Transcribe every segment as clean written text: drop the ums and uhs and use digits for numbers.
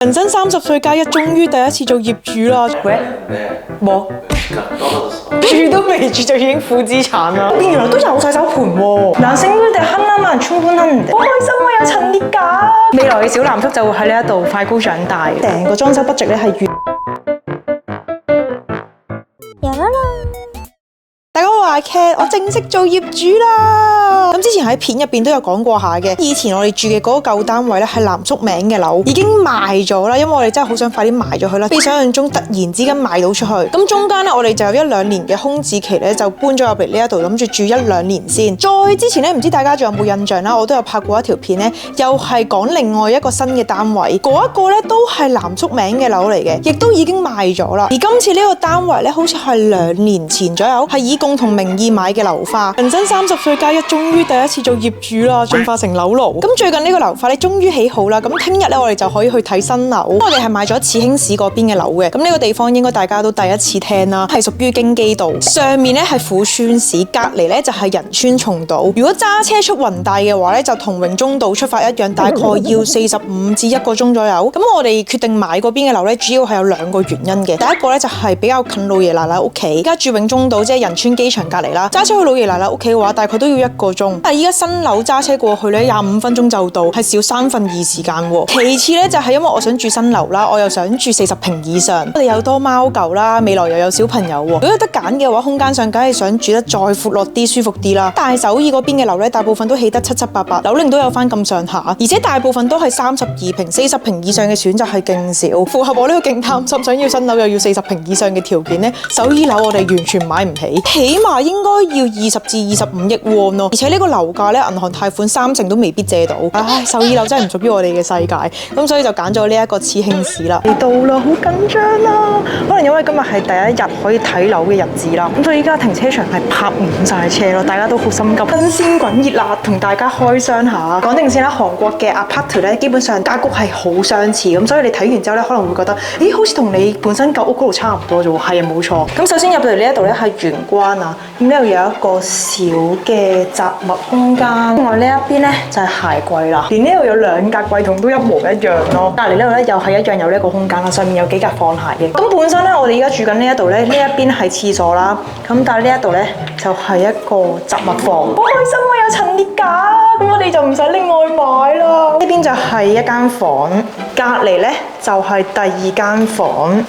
人生30歲加一，終於第一次做業主啦！喂，冇住都未住就已經負資產啦！原來都有洗手盆喎，男性哋하나만 충분한데，好開心啊！有陳列架，未來嘅小男叔就會喺呢一度快高長大。成個裝修budget咧係大家好，我係 Cat， 我正式做業主啦！咁之前喺片入邊都有講過下嘅，以前我哋住嘅嗰個舊單位咧係男叔名嘅樓，已經賣咗啦，因為我哋真係好想快啲賣咗佢啦，比想象中突然之間賣到出去。咁中間咧我哋就有1-2年嘅空置期咧，就搬咗入嚟呢一度，諗住住1-2年先。再之前咧，唔知大家仲有冇印象啦？我都有拍過一條片咧，又係講另外一個新嘅單位，嗰一個咧都係男叔名嘅樓嚟嘅，亦都已經賣咗啦。而今次呢個單位咧，好似係2年前左右，係以共同名義買嘅樓花。人生30歲加一，終於第一次做業主啦，進化成樓奴。咁最近呢個樓花咧，終於起好啦。咁聽日咧，我哋就可以去睇新樓。我哋係買咗慈興市嗰邊嘅樓嘅。咁呢個地方應該大家都第一次聽啦，係屬於京畿道。上面咧係撫川市，隔離咧就係仁川松島。如果揸車出雲大嘅話咧，就同榮中島出發一樣，大概要45至1個鐘左右。咁我哋決定買嗰邊嘅樓咧，主要係有2個原因嘅。第一個咧就係比較近老爺奶奶屋企，而家住榮中島即係仁川機場隔離啦。揸車去老爺奶奶屋企嘅話，大概都要1個鐘。但係依家新樓揸車過去咧，25分鐘就到，係少2/3時間喎。其次咧就係因為我想住新樓啦，我又想住40平以上。我哋有多貓狗啦，未來又有小朋友喎。如果有得揀嘅話，空間上梗係想住得再闊落啲、舒服啲啦。但係首爾嗰邊嘅樓咧，大部分都起得7-7八八，樓齡都有翻咁上下，而且大部分都係32平、40平以上嘅選擇係勁少，符合我呢個勁貪心想要新樓又要40平以上嘅條件咧，首爾樓我哋完全買唔起，起碼應該要20至25億won咯。而且呢個樓價咧，銀行貸款3成都未必借到。唉，首爾樓真係唔屬於我哋嘅世界，咁所以就揀咗呢一個慈興市啦。嚟到啦，好緊張啊！可能因為今日係第一日可以睇樓嘅日子啦，咁所以依家停車場係泊滿晒車咯，大家都好心急。新鮮滾熱辣，同大家開箱下。講定先啦，韓國嘅 apart 咧，基本上格局係好相似，咁所以你睇完之後咧，可能會覺得，咦，好似同你本身舊屋嗰度差唔多啫喎。係啊，冇錯。咁首先入到嚟呢一度咧係玄關啊，咁呢度有一個小嘅雜物空間。另外呢一邊咧就係鞋櫃啦，連呢度有2格櫃桶都一模一樣咯。隔離呢度咧又係一樣有呢一個空間啦，上面有幾格放鞋嘅。咁本身咧我哋而家住緊呢一度咧，呢一邊係廁所啦，咁但係呢一度咧就係一個雜物房。好開心啊，有陳列架，咁我哋就唔使另外買啦。呢邊就係一間房，隔離咧就係第2間房。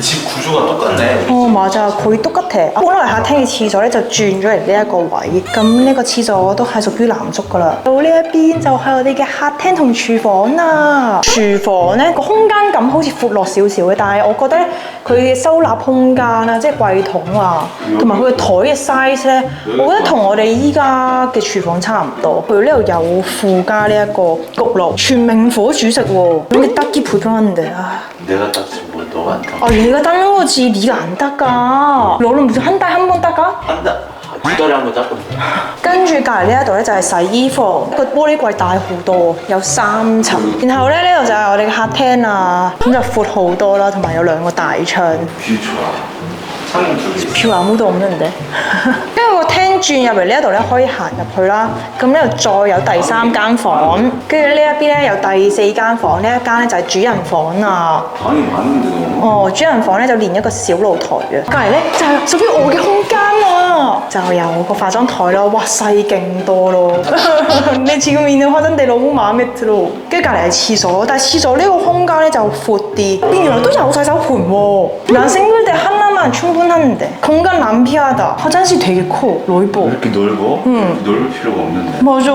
집 구조가 똑같네. 맞아. 거의 똑같아.本來客廳嘅廁所咧就轉咗嚟呢一個位，咁呢個廁所都係屬於男宿噶啦。到呢一邊就係我哋嘅客廳同廚房啦。廚房咧個空間感好似闊落少少嘅，但係我覺得咧佢嘅收納空間啦，即係櫃桶啊，同埋佢嘅台嘅 size 咧，我覺得同我哋依家嘅廚房差唔多。佢呢度有附加呢一個焗爐，全明火煮食喎。咁你닦기 불편한데啊。 내가 닦지 뭐 너가 안 닦아. 얘가 닦는 거지. 네가 안 닦아. 너는 무슨 한 달에 한 번 닦아? 한 달, 2달에 한 번 닦으면 돼. 跟住隔離呢一度咧就係洗衣房，個玻璃櫃大好多，有3層。然後咧呢度就係我哋嘅客廳啦，咁就闊好多啦，同埋有2個大窗。 뷰 좋아. 창문 2개. 뷰 아무도 없는데. 跟住個廳轉入嚟呢一度咧可以行入去啦，咁呢度再有第3間房，跟住呢一邊咧有第4間房，呢一間咧就係主人房啊。 방이 많은데 너무. 主人房咧就連一個小露台嘅，隔離咧就係屬於我嘅空間啊，就有個化妝台咯，哇細勁多咯，你지금 있는 화장대 너무 마음에 들어。跟住隔離係廁所，但係廁所呢個空間咧就闊啲，原來都有洗手盆喎。男性분들 하나만 충분한데 공간 낭비하다. 화장실 되게 커, 넓어. 이렇게 넓어? 넓을 필요가 없는데. 맞아.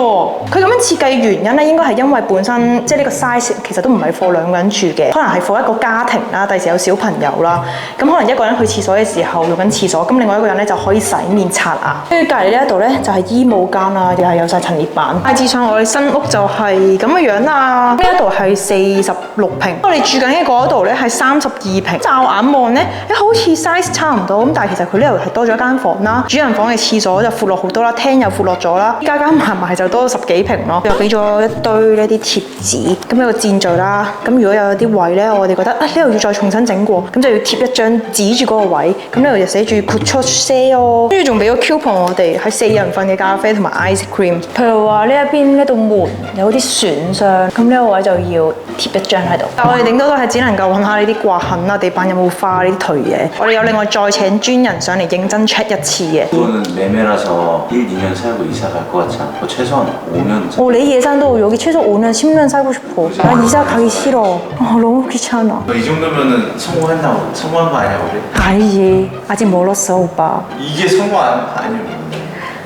佢咁樣設計嘅原因咧，應該係因為本身即係呢個 size 其實都唔係放2個人住嘅，可能係放一個家庭啦，第時有小朋友啦，咁可能一個人去廁所嘅時候用緊廁所，咁另外一個人咧就可以洗面刷牙。跟住隔離呢一度咧就係衣帽間啦，又係有晒陳列板。大致上我哋新屋就係咁嘅樣啦。呢一度係46平，我哋住緊嘅嗰度咧係32平。驟眼望咧，好似嘥 size 差唔多，咁但係其實佢呢度係多咗一間房啦，主人房嘅廁所就闊落好多啦，廳又闊落咗啦，加埋埋就多咗10幾平咯。又俾咗一堆呢啲貼紙，咁有個箭序啦。咁如果有啲位咧，我哋覺得呢度要再重新整過，咁就要貼一張指住嗰個位，咁呢度就寫住 Couture Sale， 跟住仲俾咗 coupon 我哋係4人份嘅咖啡同埋 ice cream。譬如話呢一邊呢度門有啲損傷，咁呢個位就要貼一張喺度。但我哋頂多都係只能夠揾下呢啲刮痕啊、地板有冇花呢啲頹嘢。我哋有另外再請專人上嚟認真 check一次嘅。이거는 매매라서 1, 2년 살고 이사 갈 것 같지 않고 최소한 5년. 내 예산도 여기 최소 5년, 10년 살고 싶어. 나 이사 가기 싫어. 너무 귀찮아. 이 정도면은 성공했나? 성공한 거 아니야 우리? 아니지. 아직 멀었어, 오빠. 이게 성공 아니면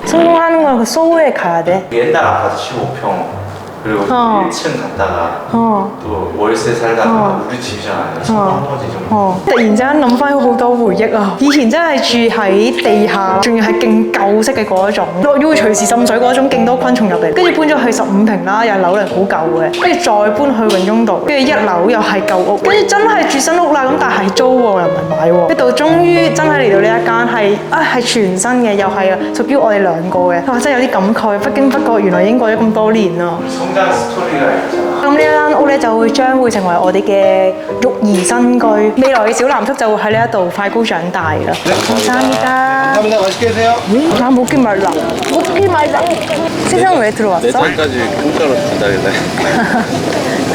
성공하는 건 그 소우에 가야 돼. 옛날 아파트 15평 그리고 1층 갔다가 또 월세 살다가 우리 집이잖아요. 성공한 거지 좀. 突然之間諗翻好多回憶啊！以前真係住喺地下，仲要係勁舊式嘅嗰一種，落雨會隨時滲水嗰種，勁多昆蟲入嚟。跟住搬咗去15平啦，又係樓齡好舊嘅，跟住再搬去榮庸道，跟住1樓又係舊屋，跟住真係住新屋啦。咁但係租喎，又唔係買喎。呢度終於真係嚟到呢一間係全新嘅，又係屬於我哋2個嘅。哇！真係有啲感慨，不經不覺原來已經過咗咁多年啦。성장 스토리가 있잖아. 咁呢間屋咧就將會成為我哋嘅育兒新居，未來嘅小藍叔就會喺呢一度快高長大啦。감사합니다. 감사합니다. 맛있게 드세요. 아 목이 말라. 목이 말라. 세상 왜 들어왔어? 4잔까지 공짜로 준다길래.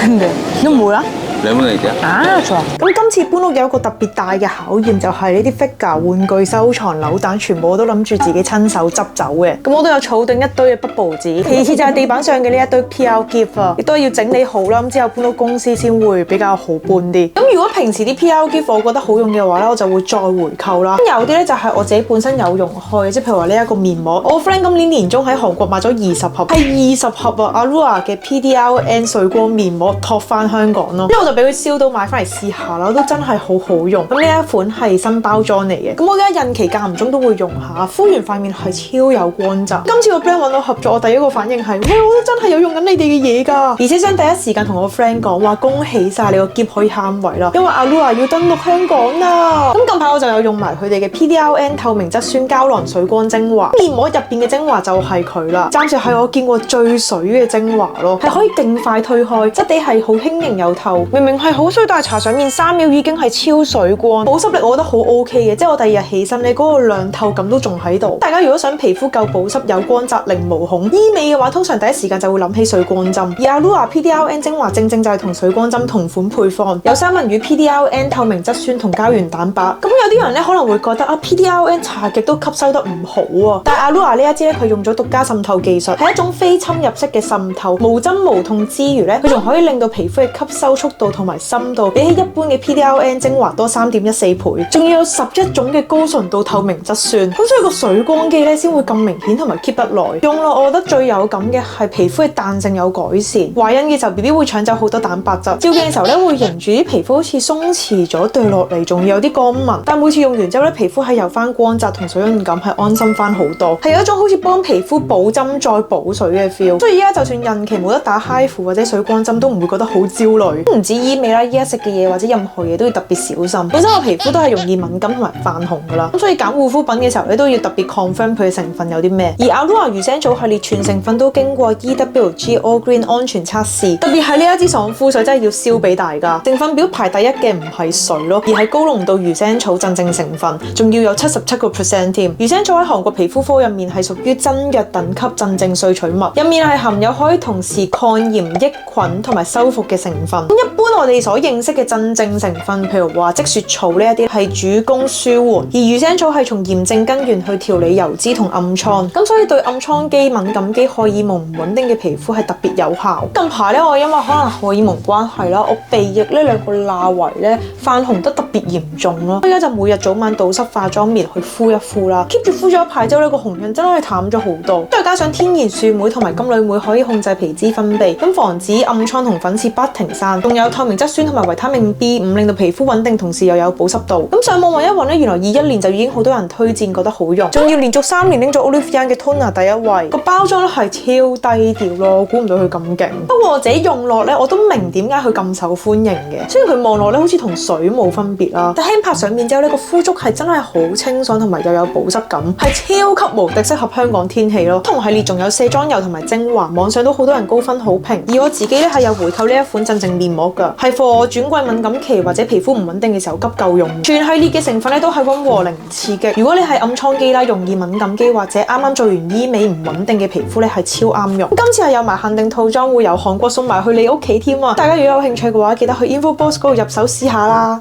근데 넌 뭐야? 레모네이드야?啊，좋아。咁今次搬屋有一個特別大嘅考驗，就係呢啲 figure 玩具收藏扭蛋，全部我都諗住自己親手執走嘅。咁我都有儲定一堆嘅 bubble 紙。其次就係地板上嘅呢一堆 PR gift 啊，亦都要整理好啦，咁之後搬到公司先會比較好搬啲。咁如果平時啲 PR gift 我覺得好用嘅話咧，我就會再回購啦。咁有啲咧就係我自己本身有用開嘅，即係譬如話呢一個面膜，我 friend 今年年中喺韓國買咗20盒，係20盒啊 Allure 嘅 PDRN 水光面膜托翻香港咯。就俾佢燒到買翻嚟試下啦，都真係好好用。咁呢一款係新包裝嚟嘅，咁我而家孕期間唔中都會用下，敷完塊面係超有光澤。今次個 brand 揾我合作，我第一個反應係，喂，我都真係有用緊你哋嘅嘢㗎，而且想第一時間同我 friend 講話，恭喜晒你個喼可以慳位啦，因為 Allure 要登陸香港啦。咁近排我就有用埋佢哋嘅 PDRN 透明質酸膠囊水光精華，面膜入邊嘅精華就係佢啦，暫時係我見過最水嘅精華咯，係可以勁快推開，質地係好輕盈又透，明明係好水，但係搽上面3秒已經係超水光，保濕力我覺得好 OK 嘅，即係我第2日起身你嗰個亮透感都仲喺度。大家如果想皮膚夠保濕有光澤零毛孔醫美嘅話，通常第一時間就會諗起水光針，而 Allure PDRN 精華正正就係同水光針同款配方，有三文魚 PDRN 透明質酸同膠原蛋白。咁有啲人咧可能會覺得啊 PDRN 搽極都吸收得唔好啊，但係 Allure 呢一支咧佢用咗獨家滲透技術，係一種非侵入式嘅滲透，無針無痛之餘咧，佢仲可以令到皮膚嘅吸收速度同埋深度比起一般嘅 PDRN 精華多3.14倍，仲要有11種嘅高純度透明質酸，咁所以個水光肌咧先會咁明顯同埋 keep 得耐。用落我覺得最有感嘅係皮膚嘅彈性有改善，懷孕嘅時候 BB 會搶走好多蛋白質，照鏡嘅時候咧會凝住啲皮膚好似鬆弛咗，對落嚟仲要有啲光紋，但每次用完之後咧皮膚係有翻光澤同水潤感，係安心翻好多，係有一種好似幫皮膚補針再補水嘅 feel。所以依家就算孕期冇得打 HIFU 或者水光針都唔會覺得好焦慮。唔止醫美啦，依家食嘅嘢或者任何嘢都要特別小心。本身我皮膚都係容易敏感同埋泛紅噶啦，咁所以揀護膚品嘅時候咧都要特別 confirm 佢嘅成分有啲咩。而 Allure 魚腥草系列全成分都經過 EWG All Green 安全測試，特別係呢一支爽膚水真係要燒俾大家。成分表排第一嘅唔係水咯，而係高濃度魚腥草鎮靜成分，仲要有77%添。魚腥草喺韓國皮膚科入面係屬於真藥等級鎮靜萃取物，入面係含有可以同時抗炎抑菌同埋修復嘅成分。一般我哋所認識嘅鎮靜成分，譬如話積雪草呢一啲係主攻舒緩，而魚腥草係從炎症根源去調理油脂同暗瘡，咁所以對暗瘡肌、敏感肌、荷爾蒙唔穩定嘅皮膚係特別有效。近排咧，我因為可能荷爾蒙關係啦，我鼻翼呢2個罅位咧泛紅得特別嚴重咯，而家就每日早晚倒濕化妝棉去敷一敷啦 ，keep 住敷咗一排之後呢個紅印真係淡咗好多。再加上天然樹莓同埋金縷莓可以控制皮脂分泌，咁防止暗瘡同粉刺不停生，仲有提透明質酸同埋維他命 B5，令到皮膚穩定，同時又有保濕度。咁上網揾一揾咧，原來21年就已經好多人推薦，覺得好用，仲要連續3年拎咗 Olive Young 嘅 Toner 第1位。個包裝咧係超低調咯，估唔到佢咁勁。不過我自己用落咧，我都明點解佢咁受歡迎嘅。雖然佢望落咧好似同水冇分別啦，但輕拍上面之後呢個膚觸係真係好清爽同埋又有保濕感，係超級無敵適合香港天氣咯。同系列仲有卸妝油同埋精華，網上都好多人高分好評。而我自己咧係有回購呢一款鎮靜面膜㗎，係 for 轉季敏感期或者皮膚唔穩定嘅時候急救用。全系列嘅成分咧都係溫和零刺激。如果你係暗瘡肌啦、容易敏感肌或者啱啱做完醫美唔穩定嘅皮膚咧係超啱用。今次係有埋限定套裝，會由韓國送埋去你屋企添啊！大家如果有興趣嘅話，記得去 InfoBox 嗰度入手試下啦。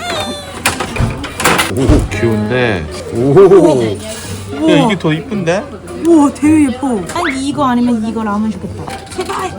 오 귀여운데 오 야, 이게 더 이쁜데? 우와 되게 예뻐. 난 이거 아니면 이거 나오면 좋겠다. 제발.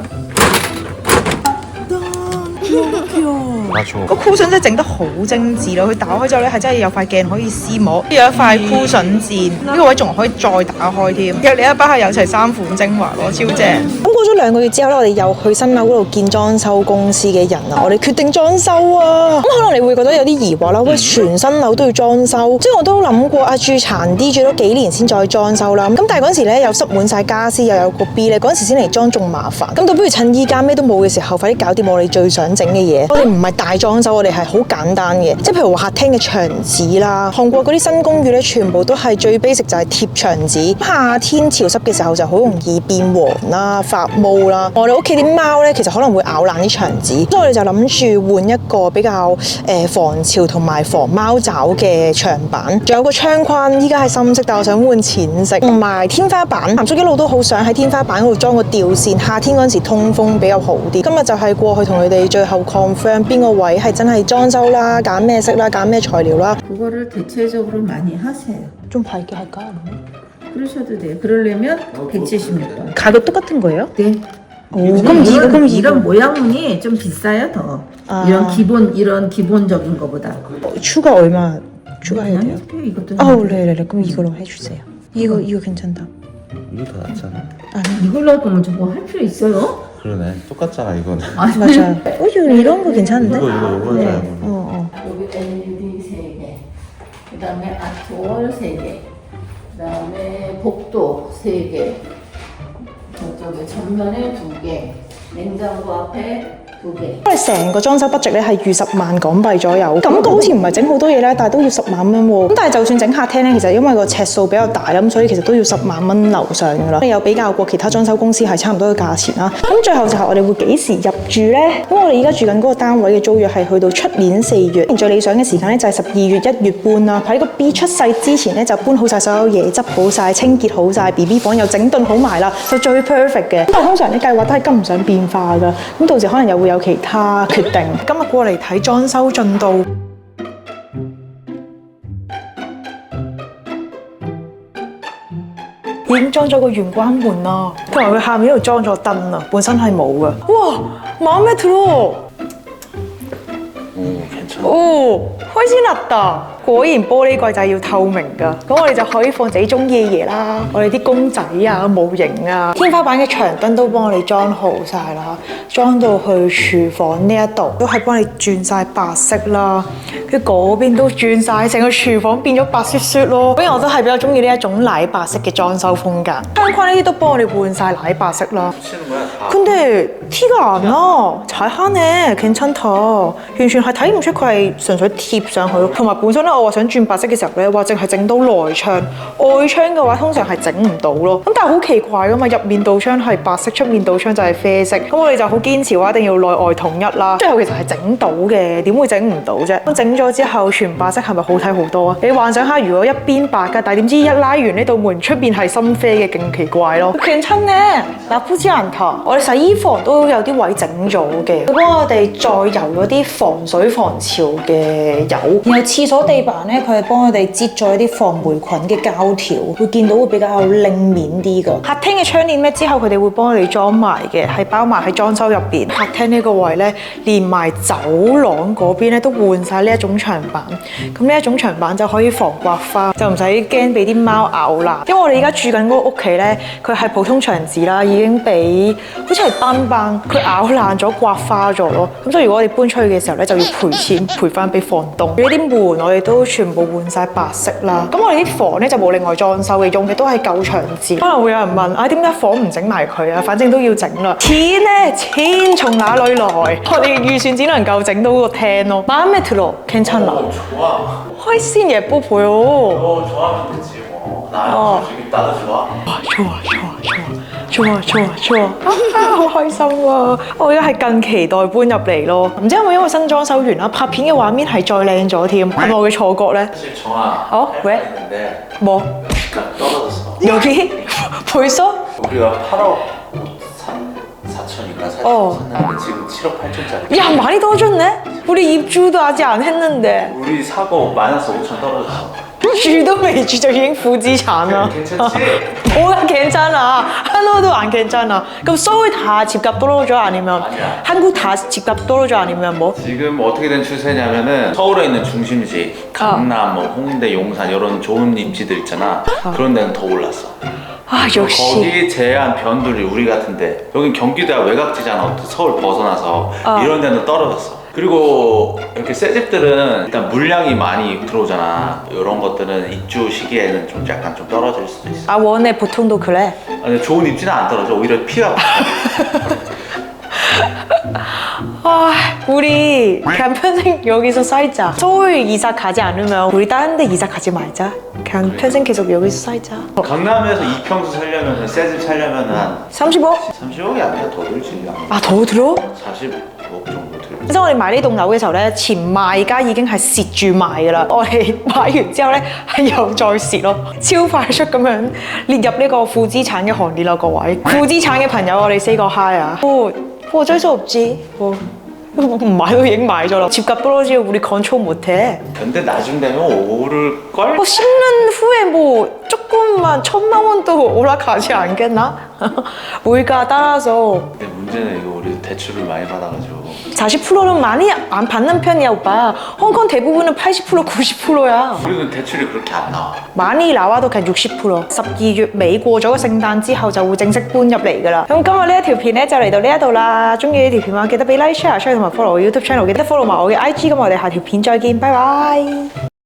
너무 귀여워. 個 cushion 真係整得好精緻咯，佢打開之後咧係真係有塊鏡可以撕膜，有一塊 cushion 墊，呢個位仲可以再打開添。約你一班係有齊3款精華咯，超正。咁過咗2個月之後咧，我哋又去新樓嗰度見裝修公司嘅人啊，我哋決定裝修啊。咁可能你會覺得有啲疑惑啦，喂，全新樓都要裝修，即係我都諗過住殘啲，住多幾年先再裝修啦。咁但係嗰陣時咧又塞滿晒家私，又有個 B 咧，嗰陣時先嚟裝仲麻煩。咁倒不如趁依家咩都冇嘅時候，快啲搞掂我哋最想整嘅嘢。我哋唔係大裝修，我哋係好簡單嘅，即係譬如話客廳嘅牆紙啦，韓國嗰啲新公寓咧，全部都係最 basic 就係貼牆紙。夏天潮濕嘅時候就好容易變黃啦、發毛啦。我哋屋企啲貓咧，其實可能會咬爛啲牆紙，所以我哋就諗住換一個比較防潮同埋防貓爪嘅牆板。仲有個窗框，依家係深色，但我想換淺色。同埋天花板，藍叔一路都好想喺天花板嗰度裝個吊扇，夏天嗰陣時通風比較好啲。今日就係過去同佢哋最後 confirm 邊個位係真係裝修啦，揀咩色啦，揀咩材料啦。 그거를 대체적으로 많이 하세요. 좀 밝게 할까? 그러셔도 돼요. 그러려면 176번. 가격 똑같은 거예요? 네. 그럼 이런 모양문이 좀 비싸요 더. 이런 기본적인 거보다. 추가 얼마 추가해야 돼요? 이것도. 네네네. 그럼 이걸로 해주세요. 이거 괜찮다. 이거 더 낫잖아. 아니 이걸로 할 거면 저거 할 필요 있어요? 그러네 똑같잖아 이거는. 맞아요. 이런 거 괜찮은데? 이거 네. 여기 LED 3개. 그다음에 아트월 3개. 그다음에 복도 3개. 저쪽에 전면에 2개. 냉장고 앞에 2개. 因為成個裝修 budget 咧係預10萬港幣左右，感覺好似唔係整好多嘢咧，但係都要10萬蚊喎。咁但係就算整客廳咧，其實因為個尺數比較大啦，咁所以其實都要10萬蚊樓上㗎啦。有比較過其他裝修公司係差唔多嘅價錢啦。咁最後就係我哋會幾時入住咧？咁我哋而家住緊嗰個單位嘅租約係去到出年4月，最理想嘅時間咧就係12月1月搬啦。喺個 B 出世之前咧就搬好晒所有嘢，執好晒，清潔好晒 BB 房又整頓好埋啦，就最 perfect 嘅。咁但係通常啲計劃都係跟唔上變化㗎，咁到時可能又會有其他決定。今日過嚟睇裝修進度。已經裝咗個玄關門啦，同埋佢下面呢度裝咗燈啊，本身係冇㗎。哇，마음에 들어。開先辣㗎，果然玻璃櫃就係要透明㗎。咁我哋就可以放自己中意嘅嘢啦，我哋啲公仔啊、模型啊，天花板嘅長燈都幫我哋裝好晒啦，裝到去廚房呢一度都係幫你轉晒白色啦，跟住嗰邊都轉晒，成個廚房變咗白雪雪咯。所以我都係比較中意呢一種奶白色嘅裝修風格。窗框呢啲都幫我哋換晒奶白色啦。근데 티가 안 나， 잘 하네， 괜찮다。完全係睇唔出佢係純粹貼上去咯。同埋本身咧，我話想轉白色嘅時候咧，話淨係整到內窗，外窗嘅話通常係整唔到咯。咁但係好奇怪噶嘛，入面道窗係白色，出面道窗就係啡色。咁我哋就好堅持話一定要內外統一啦。最後其實係整到嘅，點會整唔到啫？咁整咗之後全白色係咪好睇好多啊？你幻想下，如果一邊白㗎，但係點知一拉完呢道門出邊係深啡嘅，勁奇怪咯。괜찮네，나쁘지 않다。我哋洗衣房都有啲位整咗嘅，佢幫我哋再油咗啲防水防潮潮嘅油。然後廁所地板咧，佢係幫我哋擠咗一啲防霉菌嘅膠條，會見到會比較靚面啲㗎。客廳嘅窗簾咧，之後佢哋會幫我哋裝埋嘅，係包埋喺裝修入邊。客廳呢個位咧，連埋走廊嗰邊咧都換晒呢一種牆板。咁呢一種牆板就可以防刮花，就唔使驚俾啲貓咬爛。因為我哋而家住緊嗰個屋企咧，佢係普通牆紙啦，已經俾好似係斑斑，佢咬爛咗、刮花咗咯。咁所以如果我哋搬出去嘅時候咧，就要賠錢賠翻俾房東。呢啲門我哋都全部換晒白色啦。咁我哋啲房咧就冇另外裝修嘅，用嘅都係舊牆紙。可能會有人問啊，點解房唔整埋佢啊？反正都要整啦。錢咧，錢從哪裡來？我哋預算只能夠整到個廳咯。마음에 들어 괜찮아. 좋아. 훨씬 예뻐 보여. 너 좋아하면 되지 뭐. 나도 좋아. 좋아. 好開心啊！我而家係更期待搬入嚟咯。唔知係咪因為新裝修完啦，拍片嘅畫面係再靚咗添，係咪我嘅錯覺咧？ 사실 정아. 왜? 했는데 뭐? 떨어졌어. 여기? 벌써? 우리가 8억 4천인가 샀는데 지금 7억 8천짜리. 야, 많이 떨어졌네? 우리 입주도 아직 안 했는데. 우리 사고 마이너스 5천 떨어졌어. 住都未住就已經負資產啦。 괜찮지? 뭐가 괜찮아. 하나도 안 괜찮아. 그럼 서울 다 집값 떨어져 아니면 아니야. 한국 다 집값 떨어져 아니면 뭐? 지금 어떻게 된 추세냐면은 서울에 있는 중심지, 강남, 뭐 홍대, 용산 이런 좋은 입지들 있잖아. 그런 데는 더 올랐어. 아, 역시. 거기 제한 변두리 우리 같은데 여긴 경기도야 외곽지잖아. 서울 벗어나서 이런 데는 떨어졌어. 그리고 이렇게 새 집들은 일단 물량이 많이 들어오잖아. 이런 것들은 입주 시기에는 좀 약간 좀 떨어질 수도 있어. 아, 원래 보통도 그래? 아니, 좋은 입지는 안 떨어져. 오히려 피가 아, 우리 그냥 평생 여기서 살자. 서울 이사 가지 않으면 우리 다른 데 이사 가지 말자. 그냥 평생 계속 여기서 살자. 강남에서 2평수 살려면 새 집 살려면 한 35? 30억이 아니야. 더 들지. 아, 더 들어? 45억 정도 들고. 即係我哋買呢棟樓嘅時候咧，前賣家已經係蝕住賣噶啦，我哋買完之後咧係又再蝕咯，超快速咁樣列入呢個負資產嘅行列啦，各位負資產嘅朋友，我哋 say 個 hi 啊！我追數唔知，唔買都已經買咗啦，집값 떨어지고 우리 control 못해. 근데 나중 되면 오를걸? 10년 후에 뭐 조금만 1,000만 원도 올라가지 않겠나? 물가 따라서. 근데 문제는 이거 우리 대출을 많이 받아가지고 40%는 많이 안 받는 편이야 오빠. 홍콩 대부분은 80% 90%야. 우리는 대출이 그렇게 안 나와. 많이 나와도 그냥 60%。12月尾過咗個聖誕之後就會正式搬入嚟㗎啦。咁今日呢一條片咧就嚟到呢一度啦。中意呢條片嘅話記得俾 like、share 出去同埋 follow 我 YouTube channel，記得 follow 埋我嘅 IG。咁我哋下條片再見，拜拜。